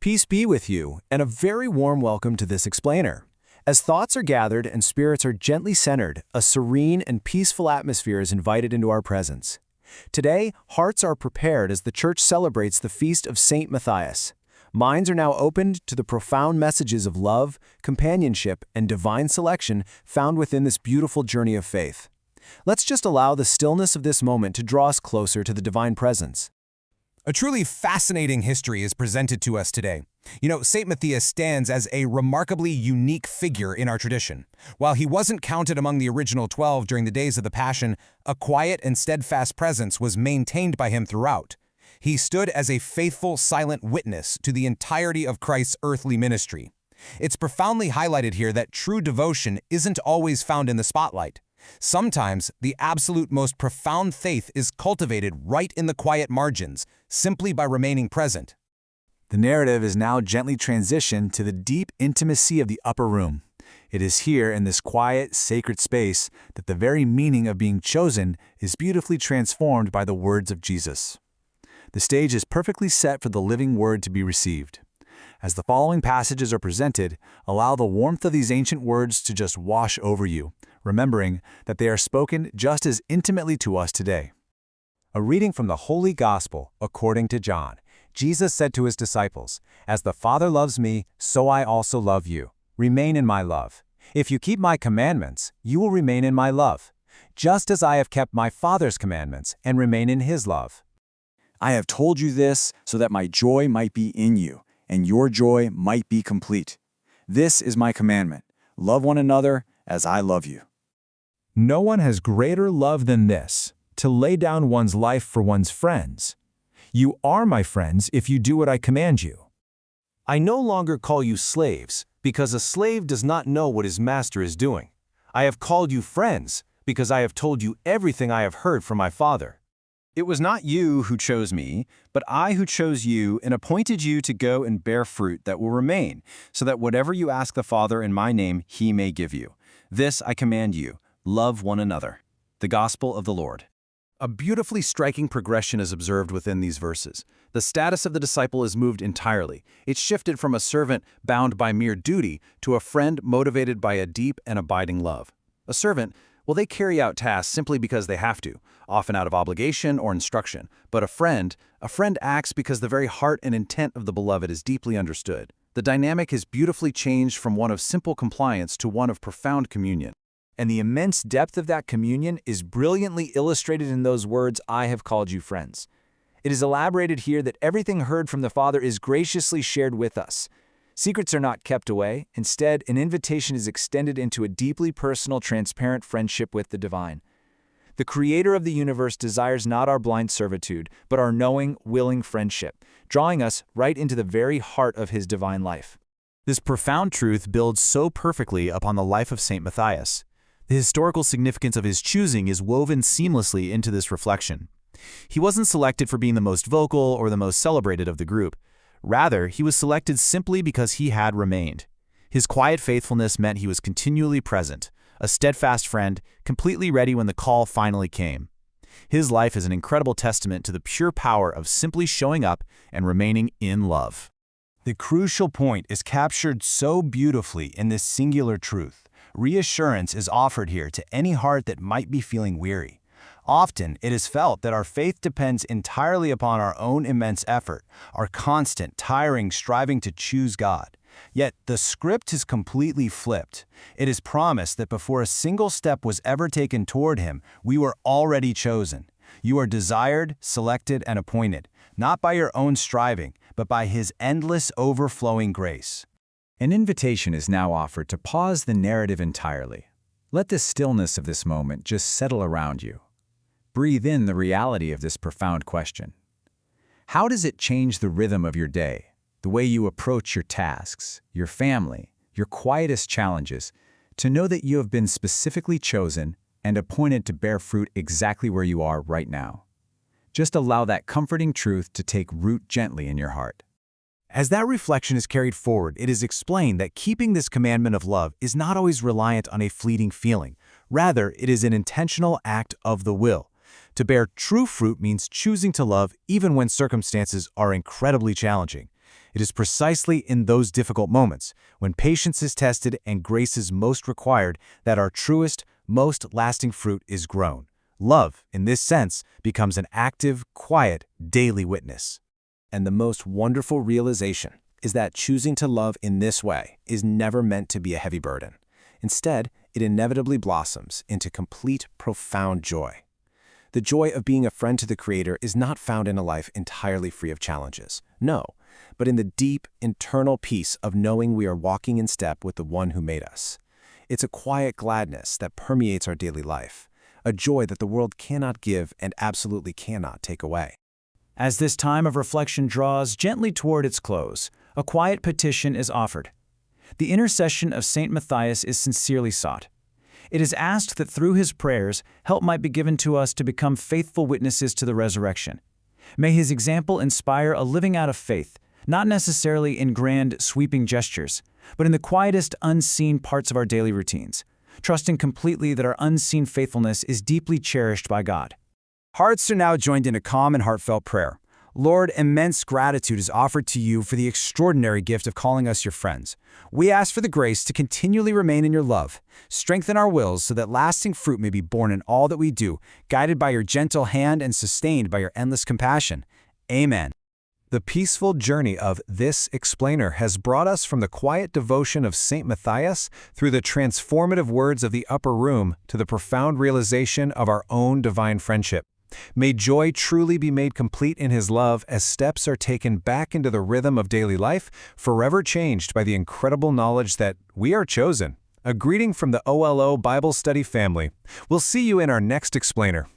Peace be with you, and a very warm welcome to this explainer. As thoughts are gathered and spirits are gently centered, a serene and peaceful atmosphere is invited into our presence. Today, hearts are prepared as the Church celebrates the feast of Saint Matthias. Minds are now opened to the profound messages of love, companionship, and divine selection found within this beautiful journey of faith. Let's just allow the stillness of this moment to draw us closer to the divine presence. A truly fascinating history is presented to us today. St. Matthias stands as a remarkably unique figure in our tradition. While he wasn't counted among the original 12 during the days of the Passion, a quiet and steadfast presence was maintained by him throughout. He stood as a faithful, silent witness to the entirety of Christ's earthly ministry. It's profoundly highlighted here that true devotion isn't always found in the spotlight. Sometimes, the absolute most profound faith is cultivated right in the quiet margins, simply by remaining present. The narrative is now gently transitioned to the deep intimacy of the upper room. It is here in this quiet, sacred space that the very meaning of being chosen is beautifully transformed by the words of Jesus. The stage is perfectly set for the living word to be received. As the following passages are presented, allow the warmth of these ancient words to just wash over you, remembering that they are spoken just as intimately to us today. A reading from the Holy Gospel according to John. Jesus said to his disciples, "As the Father loves me, so I also love you. Remain in my love. If you keep my commandments, you will remain in my love, just as I have kept my Father's commandments and remain in his love." I have told you this so that my joy might be in you, and your joy might be complete. This is my commandment: love one another as I love you. No one has greater love than this, to lay down one's life for one's friends. You are my friends if you do what I command you. I no longer call you slaves, because a slave does not know what his master is doing. I have called you friends, because I have told you everything I have heard from my Father. It was not you who chose me, but I who chose you and appointed you to go and bear fruit that will remain, so that whatever you ask the Father in my name, he may give you. This I command you: love one another. The Gospel of the Lord. A beautifully striking progression is observed within these verses. The status of the disciple is moved entirely. It's shifted from a servant bound by mere duty to a friend motivated by a deep and abiding love. A servant, well, they carry out tasks simply because they have to, often out of obligation or instruction. But a friend acts because the very heart and intent of the beloved is deeply understood. The dynamic is beautifully changed from one of simple compliance to one of profound communion. And the immense depth of that communion is brilliantly illustrated in those words, "I have called you friends." It is elaborated here that everything heard from the Father is graciously shared with us. Secrets are not kept away. Instead, an invitation is extended into a deeply personal, transparent friendship with the divine. The Creator of the universe desires not our blind servitude, but our knowing, willing friendship, drawing us right into the very heart of his divine life. This profound truth builds so perfectly upon the life of Saint Matthias. The historical significance of his choosing is woven seamlessly into this reflection. He wasn't selected for being the most vocal or the most celebrated of the group. Rather, he was selected simply because he had remained. His quiet faithfulness meant he was continually present, a steadfast friend, completely ready when the call finally came. His life is an incredible testament to the pure power of simply showing up and remaining in love. The crucial point is captured so beautifully in this singular truth. Reassurance is offered here to any heart that might be feeling weary. Often, it is felt that our faith depends entirely upon our own immense effort, our constant, tiring striving to choose God. Yet, the script is completely flipped. It is promised that before a single step was ever taken toward him, we were already chosen. You are desired, selected, and appointed, not by your own striving, but by his endless, overflowing grace. An invitation is now offered to pause the narrative entirely. Let the stillness of this moment just settle around you. Breathe in the reality of this profound question. How does it change the rhythm of your day, the way you approach your tasks, your family, your quietest challenges, to know that you have been specifically chosen and appointed to bear fruit exactly where you are right now? Just allow that comforting truth to take root gently in your heart. As that reflection is carried forward, it is explained that keeping this commandment of love is not always reliant on a fleeting feeling. Rather, it is an intentional act of the will. To bear true fruit means choosing to love even when circumstances are incredibly challenging. It is precisely in those difficult moments, when patience is tested and grace is most required, that our truest, most lasting fruit is grown. Love, in this sense, becomes an active, quiet, daily witness. And the most wonderful realization is that choosing to love in this way is never meant to be a heavy burden. Instead, it inevitably blossoms into complete, profound joy. The joy of being a friend to the Creator is not found in a life entirely free of challenges. No, but in the deep, internal peace of knowing we are walking in step with the One who made us. It's a quiet gladness that permeates our daily life, a joy that the world cannot give and absolutely cannot take away. As this time of reflection draws gently toward its close, a quiet petition is offered. The intercession of St. Matthias is sincerely sought. It is asked that through his prayers, help might be given to us to become faithful witnesses to the resurrection. May his example inspire a living out of faith, not necessarily in grand, sweeping gestures, but in the quietest, unseen parts of our daily routines, trusting completely that our unseen faithfulness is deeply cherished by God. Hearts are now joined in a calm and heartfelt prayer. Lord, immense gratitude is offered to you for the extraordinary gift of calling us your friends. We ask for the grace to continually remain in your love. Strengthen our wills so that lasting fruit may be born in all that we do, guided by your gentle hand and sustained by your endless compassion. Amen. The peaceful journey of This Explainer has brought us from the quiet devotion of St. Matthias through the transformative words of the upper room to the profound realization of our own divine friendship. May joy truly be made complete in His love as steps are taken back into the rhythm of daily life, forever changed by the incredible knowledge that we are chosen. A greeting from the OLO Bible Study family. We'll see you in our next Explainer.